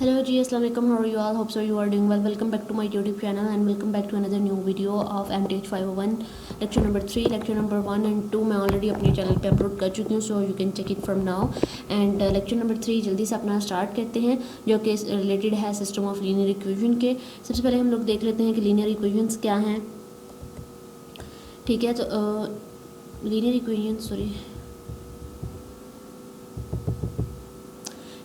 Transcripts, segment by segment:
Hello G, Assalamu alaikum. How are you all? Hope so you are doing well. Welcome back to my YouTube channel and welcome back to another new video of MTH 501 lecture number 3, lecture number 1 and 2 मैं already अपने channel पे upload कर चुकी हूँ, so you can check it from now. And lecture number 3 जल्दी से अपना start करते हैं, जो कि रिलेटेड है सिस्टम ऑफ लीनियर इक्वेशन के. सबसे पहले हम लोग देख लेते हैं कि लीनियर इक्वेशंस क्या हैं. ठीक है, तो लीनियर इक्वेशन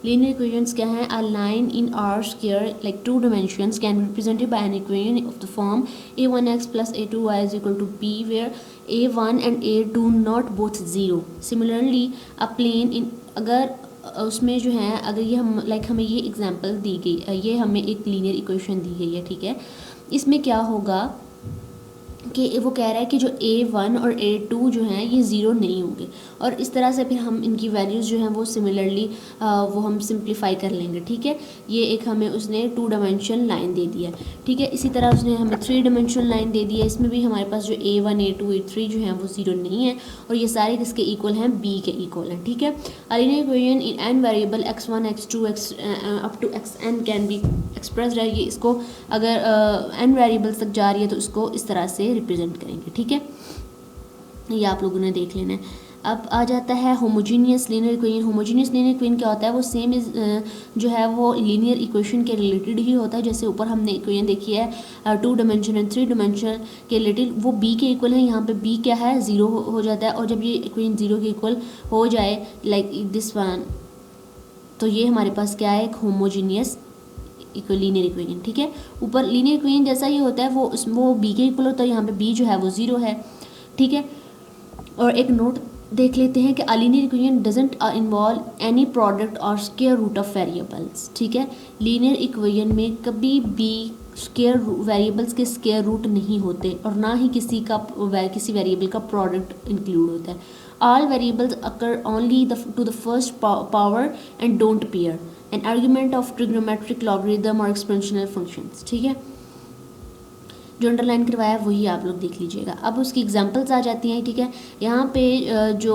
linear equations क्या है. A line in R square like 2 dimensions can be represented by an equation of the form a1x plus a2y is equal to b where a1 and a2 not both 0. Similarly a plane in अगर उसमें जो है, अगर ये हम हमें ये example दी गई, ये हमें एक लीनियर इक्वेशन दी गई है. ठीक है, इसमें क्या होगा कि वो कह रहा है कि जो a1 और a2 जो हैं ये ज़ीरो नहीं होंगे, और इस तरह से फिर हम इनकी वैल्यूज़ जो हैं वो सिमिलरली वो हम सिंप्लीफाई कर लेंगे. ठीक है, ये एक हमें उसने 2 डायमेंशन लाइन दे दिया है. ठीक है, इसी तरह उसने हमें 3 डायमेंशन लाइन दे दी है. इसमें भी हमारे पास जो a1 a2 a3 जो हैं वो ज़ीरो नहीं है, और ये सारे किसके इक्वल हैं, b के इक्वल हैं. ठीक है, linear equation in n variable x1 x2 x up to xn can be expressed है. ये इसको अगर n वेरिएबल्स तक जा रही है तो इसको इस तरह से रिप्रेजेंट करेंगे. ठीक है, ये आप लोगों ने देख लेना है. अब आ जाता है homogeneous linear equation. Homogeneous linear equation क्या होता है, वो सेम इज जो है वो लीनियर इक्वेशन के रिलेटेड ही होता है. जैसे ऊपर हमने इक्वेशन देखी है 2 डायमेंशन एंड 3 डायमेंशन के रिलेटेड, वो b के इक्वल है. यहाँ पे b क्या है, ज़ीरो हो जाता है. और जब ये इक्वेशन ज़ीरो के इक्वल हो जाए लाइक दिस वन, तो ये हमारे पास क्या है, एक होमोजीनियस लीनियर इक्वेशन. ठीक है, ऊपर लीनियर इक्वेशन जैसा ही होता है, वो b के इक्वल होता है. यहाँ पे b जो है वो ज़ीरो है. ठीक है, और एक नोट देख लेते हैं कि a linear equation doesn't involve any product और स्क्वायर रूट ऑफ वेरिएबल्स. ठीक है, लीनियर इक्वेशन में कभी भी स्क्वायर वेरिएबल्स के स्क्वायर रूट नहीं होते, और ना ही किसी वेरिएबल का प्रोडक्ट इंक्लूड होता है. All variables occur only to the first power and don't pair an argument of trigonometric logarithm और एक्सपेंशनल फंक्शंस. ठीक है, जो अंडरलाइन करवाया है वही आप लोग देख लीजिएगा. अब उसकी एग्जांपल्स आ जाती हैं. ठीक है, यहाँ पे जो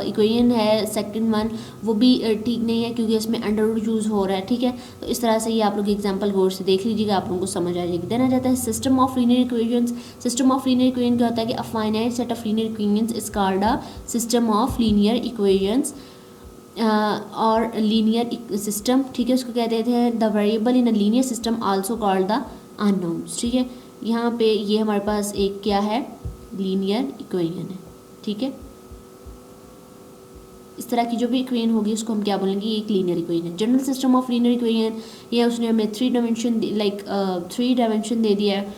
इक्वेशन है सेकंड वन वो भी ठीक नहीं है, क्योंकि इसमें अंडर रूट यूज़ हो रहा है. ठीक है, तो इस तरह से ये आप लोग एग्जांपल गौर से देख लीजिएगा, आप लोगों को समझ आ जाएगी. देन आ जाता है system of linear equations. System of linear equation क्या होता है कि a finite set of linear equations is called a system of linear equations और लीनियर सिस्टम. ठीक है, उसको कहते हैं the variable in a linear system also called the unknowns. ठीक है, यहाँ पे ये हमारे पास एक क्या है, लीनियर इक्वेशन है. ठीक है, इस तरह की जो भी इक्वेशन होगी उसको हम क्या बोलेंगे, ये एक लीनियर इक्वेशन है. General system of linear equation, ये उसने हमें 3 डायमेंशन दे दिया है.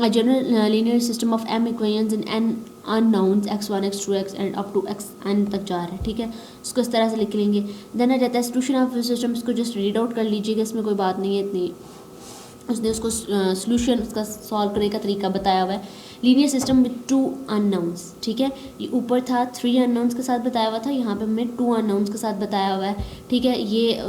General linear system of m equations in n unknowns x1 x2 x and up to xn तक जा रहा है. ठीक है, इसको इस तरह से लिख लेंगे. देन आ जाता है सोल्यूशन ऑफ सिस्टम. इसको जस्ट रीड आउट कर लीजिएगा, इसमें कोई बात नहीं है इतनी. उसने उसको सोल्यूशन उसका सॉल्व करने का तरीका बताया हुआ है. Linear system with 2 unknowns. ठीक है, ये ऊपर था 3 अननोन्स के साथ बताया हुआ था, यहाँ पे हमें 2 अननोन्स के साथ बताया हुआ है. ठीक है, ये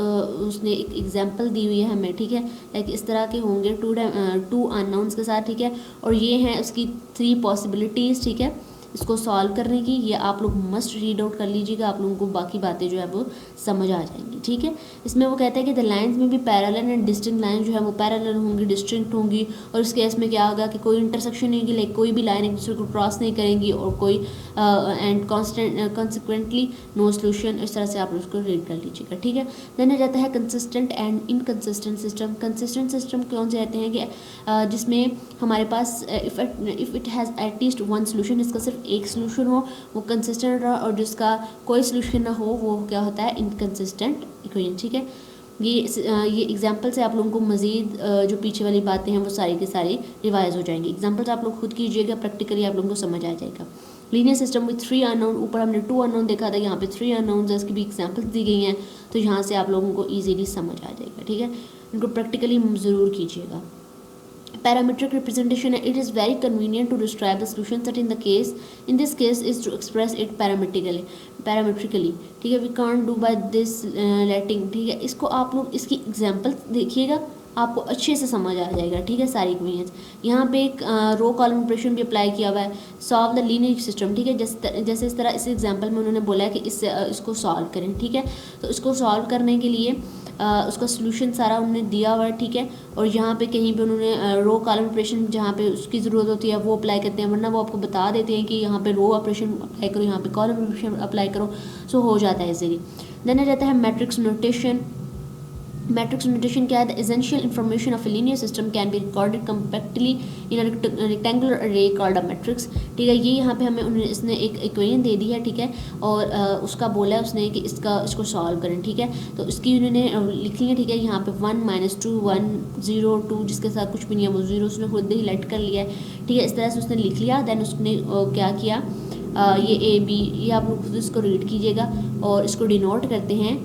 उसने एक एग्जांपल दी हुई है हमें. ठीक है, लाइक इस तरह के होंगे 2 अननोन्स के साथ. ठीक है, और ये हैं उसकी 3 पॉसिबिलिटीज़. ठीक है, इसको सॉल्व करने की, ये आप लोग मस्ट रीड आउट कर लीजिएगा, आप लोगों को बाकी बातें जो है वो समझ आ जाएंगी. ठीक है, इसमें वो कहते हैं कि द लाइंस में भी पैरेलल एंड डिस्टिंक्ट लाइन जो है वो पैरेलल होंगी, डिस्टिंक्ट होंगी. और इस केस में क्या होगा कि कोई इंटरसेक्शन नहीं होगी, लाइक कोई भी लाइन एक दूसरे को क्रॉस नहीं करेंगी, और कोई एंड कॉन्सिक्वेंटली नो सोल्यूशन. इस तरह से आप उसको रीड कर लीजिएगा. ठीक है, देन आ जाता है consistent and inconsistent system. Consistent system कौन से रहते हैं कि जिसमें हमारे पास if it has at least one solution, इसका सिर्फ एक सोल्यूशन हो, वो कंसिस्टेंट रहा, और जिसका कोई सोल्यूशन ना हो वो क्या होता है, इनकंसिस्टेंट इक्वेशन. ठीक है, ये एग्जांपल से आप लोगों को मज़ीद जो पीछे वाली बातें हैं वो सारी की सारी रिवाइज हो जाएंगी. एग्जांपल्स आप लोग खुद कीजिएगा, प्रैक्टिकली आप लोगों को समझ आ जाएगा. लीनियर सिस्टम विद 3 अननोन, ऊपर हमने 2 अननोन देखा था, यहाँ पे 3 अननोन है, इसकी भी एग्जांपल्स दी गई हैं, तो यहाँ से आप लोगों को ईजीली समझ आ जाएगा. ठीक है, इनको प्रैक्टिकली ज़रूर कीजिएगा. Parametric representation, it is very convenient to describe the solution that in this case is to express it parametrically. ठीक है, we can't do by this letting. ठीक है, इसको आप लोग इसकी एग्जांपल देखिएगा, आपको अच्छे से समझ आ जाएगा. ठीक है, सारी इक्वेशंस यहाँ पे एक रो कॉलम ऑपरेशन भी अप्लाई किया हुआ है. Solve the linear system. ठीक है, जैसे इस तरह इस एग्जांपल में उन्होंने बोला है कि इसको सॉल्व करें. ठीक है, तो इसको सॉल्व करने के लिए उसका सोल्यूशन सारा उन्होंने दिया हुआ है, ठीक है। और यहाँ पे कहीं पे उन्होंने रो कॉलम ऑपरेशन जहाँ पे उसकी ज़रूरत होती है वो अप्लाई करते हैं, वरना वो आपको बता देते हैं कि यहाँ पे रो ऑपरेशन अप्लाई करो, यहाँ पे कॉलम ऑपरेशन अप्लाई करो, सो हो जाता है इजीली। देन आ जाता है मैट्रिक्स नोटेशन। मैट्रिक्स नोटेशन क्या है? The essential information of a linear system can be recorded compactly in rectangular अरे कॉल्ड अ मैट्रिक्स, ठीक है। ये यहाँ पे हमें इसने एक इक्वेशन दे दी है, ठीक है, और उसका बोला है उसने कि इसको सॉल्व करें, ठीक है। तो इसकी उन्होंने लिखी है, ठीक है। यहाँ पे 1 - 2 1 0 2 जिसके साथ कुछ भी नहीं है वो 0 उसने खुद ही लेट कर लिया है, ठीक है। इस तरह से उसने लिख लिया। देन उसने क्या किया, ये ए बी, ये आप लोग खुद इसको रीड कीजिएगा, और इसको डिनोट करते हैं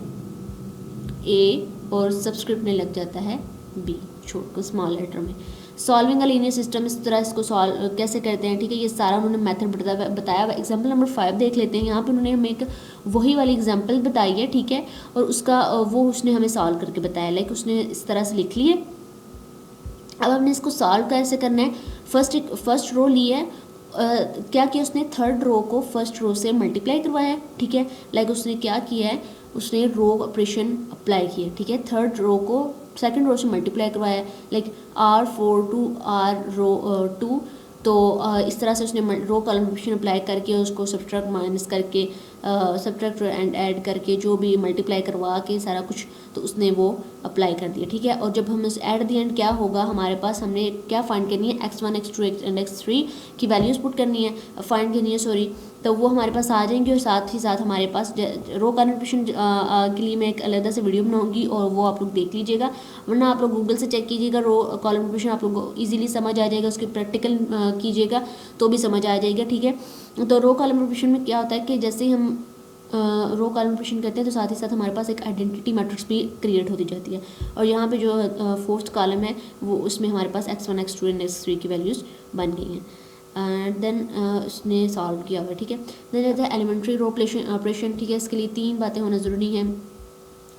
ए और सबस्क्रिप्ट में लग जाता है बी, छोट को स्मॉल लेटर में। सॉल्विंग अ लीनियर सिस्टम, इस तरह इसको सॉल्व कैसे करते हैं, ठीक है। ये सारा उन्होंने मेथड बताया हुआ। एग्जांपल नंबर 5 देख लेते हैं। यहाँ पे उन्होंने हमें एक वही वाली एग्जांपल बताई है, ठीक है, और उसका वो उसने हमें सॉल्व करके बताया। लाइक उसने इस तरह से लिख लिए। अब हमने इसको सॉल्व कैसे करना है, फर्स्ट रो ली है, क्या किया उसने, थर्ड रो को फर्स्ट रो से मल्टीप्लाई करवाया है, ठीक है। लाइक उसने क्या किया है, उसने रो ऑपरेशन अप्लाई किया, ठीक है। थर्ड रो को सेकंड रो से मल्टीप्लाई करवाया है, लाइक R4 to R2। तो इस तरह से उसने रो कॉलम ऑपरेशन अप्लाई करके उसको सब्ट्रैक्ट माइनस करके सब्ट्रैक्ट एंड ऐड करके जो भी मल्टीप्लाई करवा के सारा कुछ, तो उसने वो अप्लाई कर दिया, ठीक है। और जब हम इस एट द एंड क्या होगा हमारे पास, हमने क्या फाइंड करनी है, x1 x2 एंड x3 की वैल्यूज़ पुट करनी है, फाइंड करनी है सॉरी। तो वो हमारे पास आ जाएंगे, और साथ ही साथ हमारे पास रो कॉलम ऑपरेशन के लिए मैं एक अलग से वीडियो बनाऊंगी, और वो आप लोग देख लीजिएगा, वरना आप लोग गूगल से चेक कीजिएगा। रो कॉलम ऑपरेशन आप लोग को ईजिली समझ आ जाएगा, उसके प्रैक्टिकल कीजिएगा तो भी समझ आ जाएगा, ठीक है। तो रो कॉलम ऑपरेशन में क्या होता है कि जैसे ही हम रो कॉलम ऑपरेशन करते हैं तो साथ ही साथ हमारे पास एक आइडेंटिटी मैट्रिक्स भी क्रिएट होती जाती है, और यहाँ पे जो फोर्थ कॉलम है वो उसमें हमारे पास x1 x2 एंड x3 की वैल्यूज़ बन गई हैं। देन उसने सॉल्व किया हुआ, ठीक है। देन रहता है एलिमेंट्री रो ऑपरेशन, ठीक है। इसके लिए 3 बातें होना ज़रूरी हैं।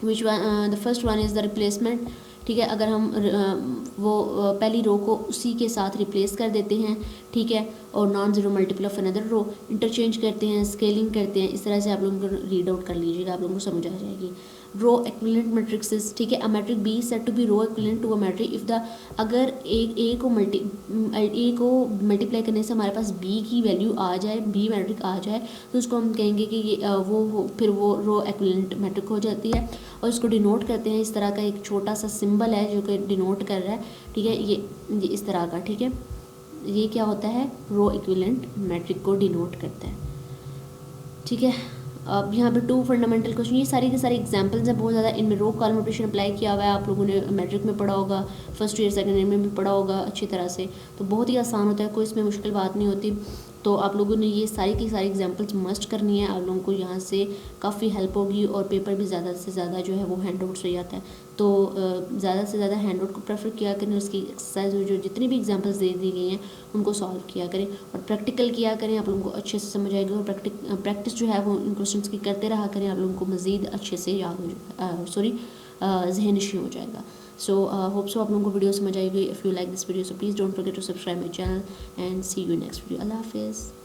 Which one, the first one is the replacement, ठीक है। अगर हम वो पहली रो को उसी के साथ रिप्लेस कर देते हैं, ठीक है, और non zero multiple of another row, interchange करते हैं, स्केलिंग करते हैं, इस तरह से आप लोगों को रीड आउट कर लीजिएगा, आप लोगों को समझ आ जाएगी। रो एक्विवेलेंट मैट्रिक्सेस, ठीक है। A matrix B said to be row equivalent to a matrix if the, अगर ए को मल्टीप्लाई करने से हमारे पास बी की वैल्यू आ जाए, बी मैट्रिक आ जाए, तो उसको हम कहेंगे कि ये फिर वो रो एक्विवेलेंट मैट्रिक हो जाती है। और इसको डिनोट करते हैं, इस तरह का एक छोटा सा सिंबल है जो कि डिनोट कर रहा है, ठीक है, ये इस तरह का, ठीक है। ये क्या होता है, रो इक्विवेलेंट मैट्रिक को डिनोट करता है, ठीक है। अब यहाँ पे 2 फंडामेंटल क्वेश्चन, ये सारी के सारी एग्जांपल्स हैं बहुत ज़्यादा। इनमें रो कॉलम ऑपरेशन अप्लाई किया हुआ है, आप लोगों ने मैट्रिक में पढ़ा होगा, फर्स्ट ईयर सेकंड ईयर में भी पढ़ा होगा अच्छी तरह से। तो बहुत ही आसान होता है, कोई इसमें मुश्किल बात नहीं होती। तो आप लोगों ने ये सारी की सारी एग्जांपल्स मस्ट करनी है, आप लोगों को यहाँ से काफ़ी हेल्प होगी, और पेपर भी ज़्यादा से ज़्यादा जो है वो हैंड आउट से आता है। तो ज़्यादा से ज़्यादा हैंड आउट को प्रेफर किया करें, उसकी एक्सरसाइज जो जितनी भी एग्जांपल्स दे दी गई हैं उनको सॉल्व किया करें, और प्रैक्टिकल किया करें, आप लोगों को अच्छे से समझ आएगा। और प्रैक्टिस जो है वो इन क्वेश्चंस की करते रहा करें, आप लोगों को मज़ीद अच्छे से याद हो जहनशी हो जाएगा। सो होप सो आप लोगों को वीडियो समझ आएगी। If you like this video so please don't forget to subscribe my channel and see you next video. अल्लाह हाफिज़।